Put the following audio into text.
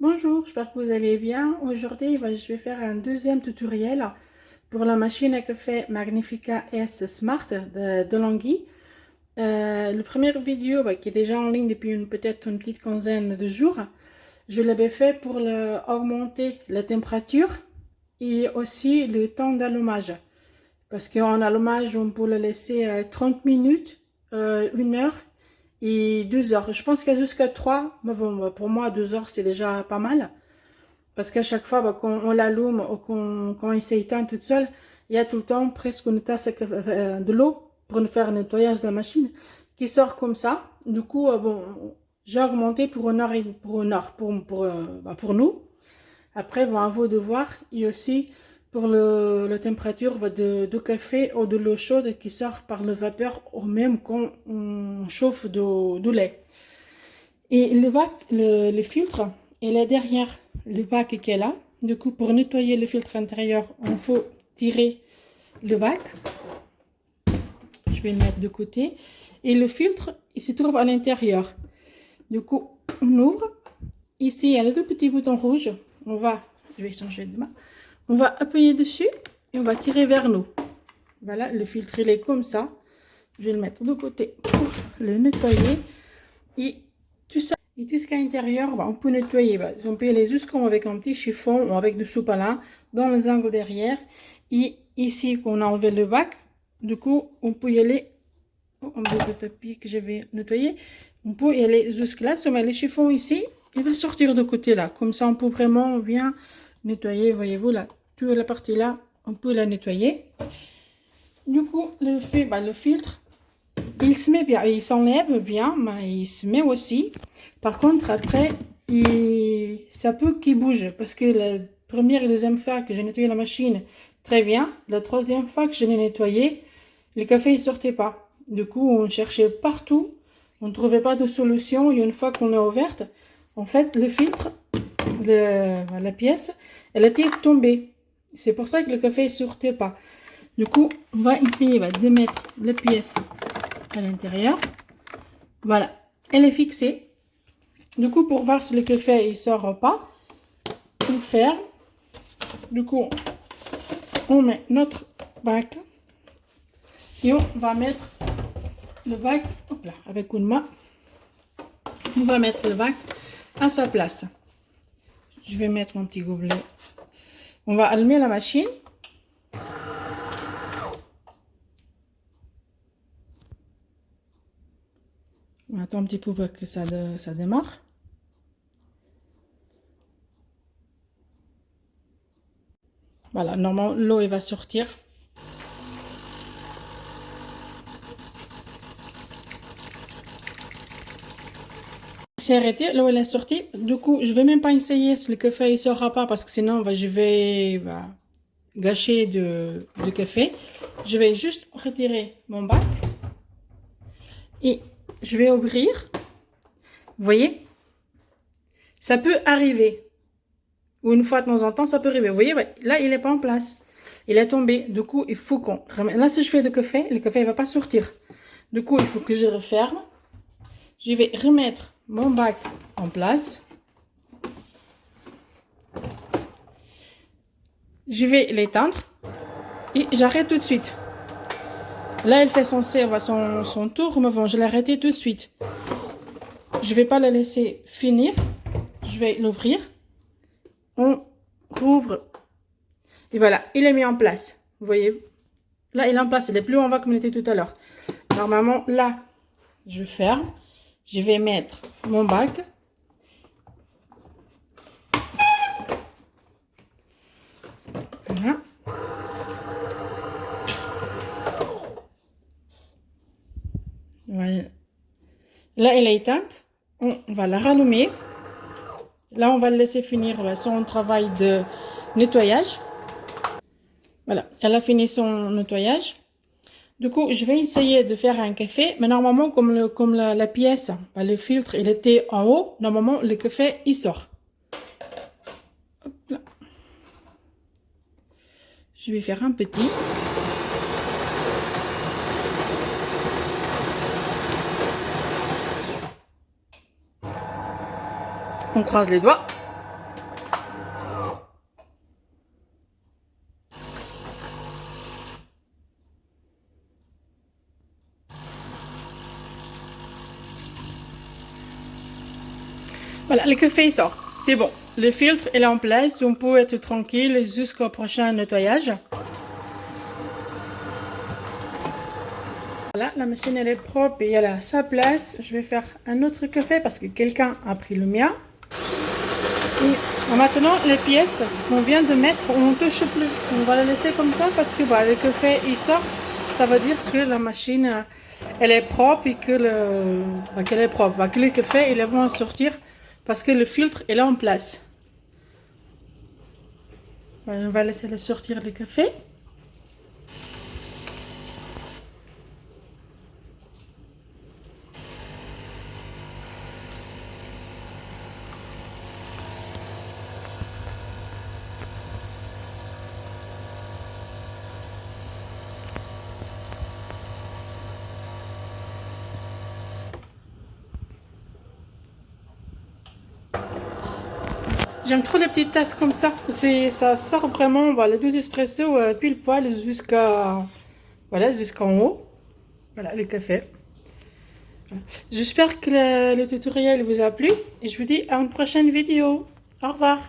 Bonjour, j'espère que vous allez bien. Aujourd'hui, je vais faire un deuxième tutoriel pour la machine à café Magnifica S Smart de Longhi. La première vidéo qui est déjà en ligne depuis peut-être une petite quinzaine de jours, je l'avais fait pour augmenter la température et aussi le temps d'allumage. Parce qu'en allumage, on peut le laisser 30 minutes, 1 heure et 2 heures. Je pense qu'il y a jusqu'à 3, mais bon, pour moi, 2 heures, c'est déjà pas mal. Parce qu'à chaque fois quand on l'allume ou quand il s'éteint toute seule, il y a tout le temps presque une tasse de l'eau pour nous faire un nettoyage de la machine qui sort comme ça. Du coup, bon, j'ai augmenté pour 1 heure, pour nous. Après, bon, à vous de voir. Et aussi pour la température de café ou de l'eau chaude qui sort par le vapeur ou même quand on chauffe du lait. Et le filtre, il est derrière le bac qui est là. Du coup, pour nettoyer le filtre intérieur, il faut tirer le bac. Je vais le mettre de côté. Et le filtre, il se trouve à l'intérieur. Du coup, on ouvre. Ici, il y a le tout petit bouton rouge. Je vais changer de main. On va appuyer dessus et on va tirer vers nous. Voilà, le filtre, il est comme ça. Je vais le mettre de côté pour le nettoyer. Et tout ça. Et tout ce qui est à l'intérieur, on peut nettoyer. On peut les jusqu'en avec un petit chiffon ou avec du sopalin dans les angles derrière. Et ici, qu'on a enlevé le bac, du coup, on peut y aller. Un bout de papier que je vais nettoyer. On peut y aller jusque là. Si on met les chiffons ici, il va sortir de côté là. Comme ça, on peut vraiment bien nettoyer. Voyez-vous là, toute la partie là, on peut la nettoyer. Du coup, le filtre, il se met bien, il s'enlève bien, mais il se met aussi. Par contre, après, ça peut qu'il bouge. Parce que la première et deuxième fois que j'ai nettoyé la machine, très bien. La troisième fois que je l'ai nettoyé, le café ne sortait pas. Du coup, on cherchait partout. On ne trouvait pas de solution. Et une fois qu'on l'a ouverte, en fait, le filtre, la pièce, elle était tombée. C'est pour ça que le café ne sortait pas. Du coup, on va essayer de mettre la pièce à l'intérieur. Voilà, elle est fixée. Du coup, pour voir si le café il sort pas, on ferme. Du coup, on met notre bac et on va mettre le bac, hop là, avec une main, on va mettre le bac à sa place. Je vais mettre mon petit gobelet. On va allumer la machine. On attend un petit peu pour que ça démarre. Voilà, normalement l'eau va sortir. C'est arrêté, l'eau elle est sortie. Du coup, je vais même pas essayer si le café il sortira pas parce que sinon je vais gâcher de café. Je vais juste retirer mon bac et je vais ouvrir. Vous voyez, ça peut arriver. Ou une fois de temps en temps, ça peut arriver. Vous voyez, ouais, là, il n'est pas en place. Il est tombé. Du coup, il faut qu'on remette. Là, si je fais le café ne va pas sortir. Du coup, il faut que je referme. Je vais remettre mon bac en place. Je vais l'éteindre. Et j'arrête tout de suite. Là, elle fait son tour. Mais bon, je l'ai arrêté tout de suite. Je ne vais pas la laisser finir. Je vais l'ouvrir. On rouvre. Et voilà, il est mis en place. Vous voyez, là, il est en place. Il n'est plus en bas comme il était tout à l'heure. Normalement, là, je ferme. Je vais mettre mon bac. Voilà. Voilà. Là, elle est éteinte. On va la rallumer. Là, on va le laisser finir son travail de nettoyage. Voilà, elle a fini son nettoyage. Du coup, je vais essayer de faire un café. Mais normalement, comme la pièce, le filtre, il était en haut. Normalement, le café, il sort. Hop là. Je vais faire un petit. On croise les doigts. Voilà, le café il sort. C'est bon. Le filtre est en place. On peut être tranquille jusqu'au prochain nettoyage. Voilà, la machine elle est propre et elle a sa place. Je vais faire un autre café parce que quelqu'un a pris le mien. Et maintenant, les pièces qu'on vient de mettre, on ne touche plus. On va les laisser comme ça parce que bah, le café il sort. Ça veut dire que la machine elle est propre et que qu'elle est propre. Bah, que le café il est bon à sortir parce que le filtre est en place. On va laisser le sortir le café. J'aime trop les petites tasses comme ça. Ça sort vraiment les 12 espressos pile poil jusqu'en haut. Voilà le café. Voilà. J'espère que le tutoriel vous a plu et je vous dis à une prochaine vidéo. Au revoir.